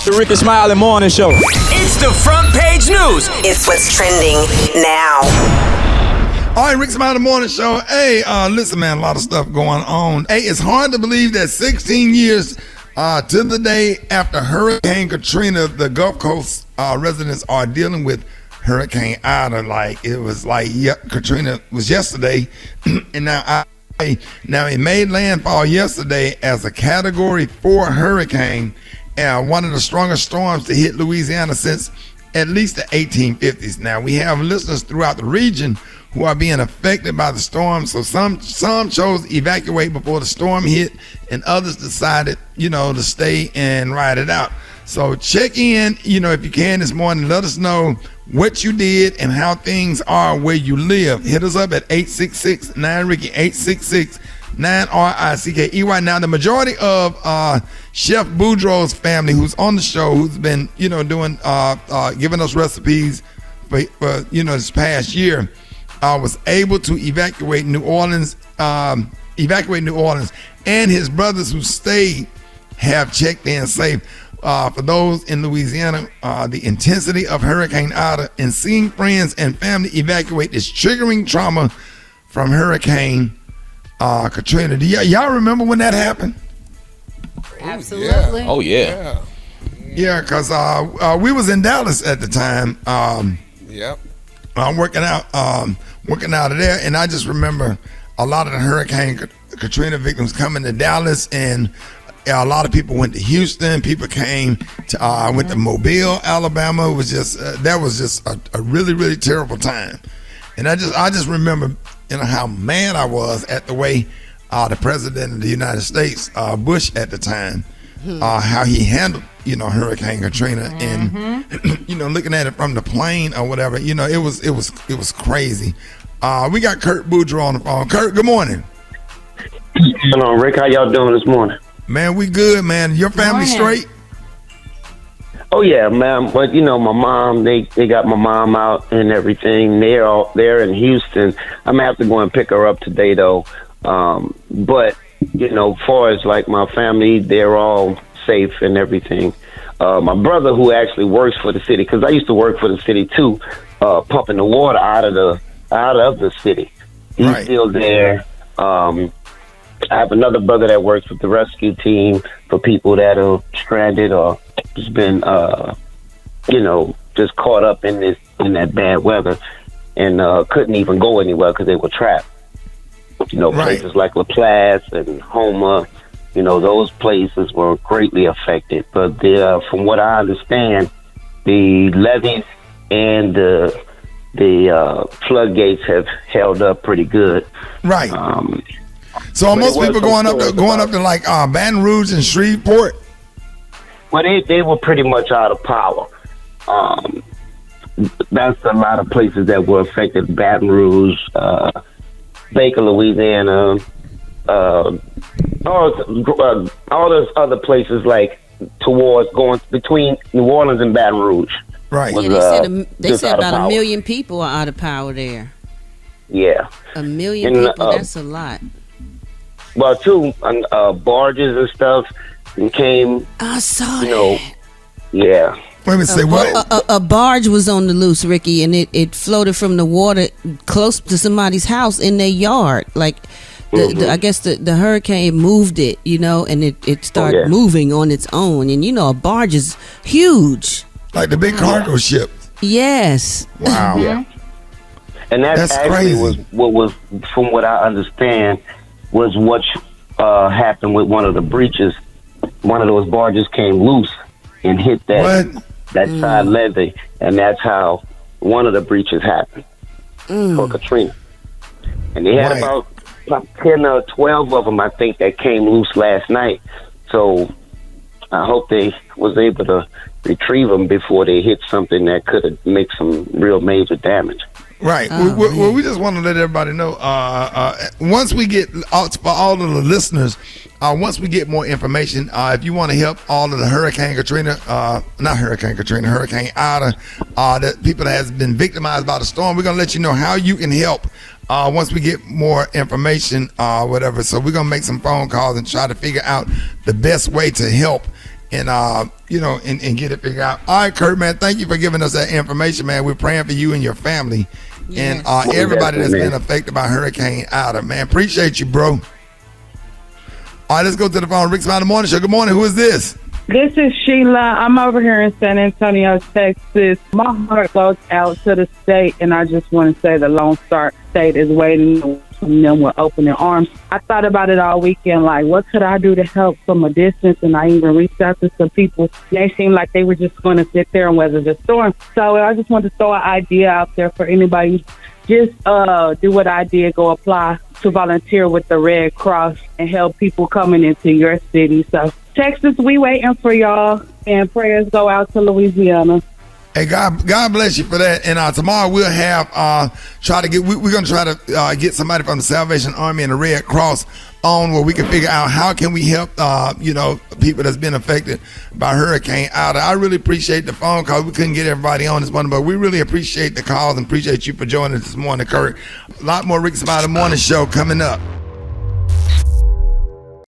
The Rickey Smiley Morning Show. It's the front page news. It's what's trending now. All right, Rickey Smiley Morning Show. Hey, listen, man, a lot of stuff going on. Hey, it's hard to believe that 16 years to the day after Hurricane Katrina, the Gulf Coast residents are dealing with Hurricane Ida. Katrina was yesterday, and now it made landfall yesterday as a Category 4 hurricane, one of the strongest storms to hit Louisiana since at least the 1850s. Now, we have listeners throughout the region who are being affected by the storm, so some chose to evacuate before the storm hit, and others decided, to stay and ride it out. So check in, if you can this morning. Let us know what you did and how things are where you live. Hit us up at 866-9-RICKEY, 866-9-RICKEY. Now, the majority of Chef Boudreaux's family, who's on the show, who's been, doing, giving us recipes for this past year, was able to evacuate New Orleans, and his brothers who stayed have checked in safe. For those in Louisiana, the intensity of Hurricane Ida and seeing friends and family evacuate is triggering trauma from Hurricane Katrina. Do y'all remember when that happened? Absolutely. Oh, yeah. Yeah, because we was in Dallas at the time. Yep. I'm working out of there, and I just remember a lot of the Hurricane Katrina victims coming to Dallas, and a lot of people went to Houston. People came to went to Mobile, Alabama. It was just that was just a really, really terrible time. And I just remember how mad I was at the way the president of the United States, Bush at the time, how he handled Hurricane Katrina, and looking at it from the plane or whatever. It was crazy. We got Kirk Boudreaux on the phone. Kirk, good morning. Hello, Rick. How y'all doing this morning? Man, we good, man. Your family straight? Oh yeah, man. But my mom, they got my mom out and everything. They're in Houston. I'm gonna have to go and pick her up today though. But far as like my family, they're all safe and everything. My brother, who actually works for the city, because I used to work for the city too, pumping the water out of the city. He's still there. I have another brother that works with the rescue team for people that are stranded or just been, just caught up in that bad weather and couldn't even go anywhere because they were trapped. Places like LaPlace and Houma, those places were greatly affected. But from what I understand, the levees and the floodgates have held up pretty good. Right. So are most people going up to like Baton Rouge and Shreveport? Well, they were pretty much out of power. That's a lot of places that were affected. Baton Rouge, Baker, Louisiana, all those other places like towards going between New Orleans and Baton Rouge. Right. They said about 1 million people are out of power there. Yeah. 1 million people, that's a lot. Well, too, barges and stuff came. I saw that. Yeah. Wait a minute, say what? A barge was on the loose, Ricky, and it floated from the water close to somebody's house in their yard. Like, I guess the hurricane moved it, and it started moving on its own. And, a barge is huge. Like the big cargo ship. Yes. Wow. Yeah. And that's actually crazy. was, from what I understand, was what happened with one of the breaches. One of those barges came loose and hit that side levee, and that's how one of the breaches happened for Katrina. And they had about 10 or 12 of them, I think, that came loose last night. So I hope they was able to retrieve them before they hit something that could have made some real major damage. Right. Well, we just want to let everybody know, once we get, for all of the listeners, once we get more information, if you want to help all of the Hurricane Ida, the people that has been victimized by the storm, we're going to let you know how you can help once we get more information, whatever. So we're going to make some phone calls and try to figure out the best way to help and and get it figured out. All right, Kurt, man, thank you for giving us that information, man. We're praying for you and your family and everybody that's been affected by Hurricane Ida, man. Appreciate you, bro. All right, let's go to the phone. Rick Smiley Morning Show. Good morning. Who is this? This is Sheila. I'm over here in San Antonio, Texas. My heart goes out to the state, and I just want to say the Lone Star State is waiting on them with open arms. I thought about it all weekend, like, what could I do to help from a distance? And I even reached out to some people. They seemed like they were just going to sit there and weather the storm. So I just wanted to throw an idea out there for anybody. Just do what I did, go apply to volunteer with the Red Cross and help people coming into your city. So Texas, we waiting for y'all, and prayers go out to Louisiana. Hey, God bless you for that. And tomorrow we'll have we're gonna try to get somebody from the Salvation Army and the Red Cross on where we can figure out how can we help people that's been affected by Hurricane Ida. I really appreciate the phone call. We couldn't get everybody on this morning, but we really appreciate the calls and appreciate you for joining us this morning, Kurt. A lot more Rick Smiley Morning Show coming up.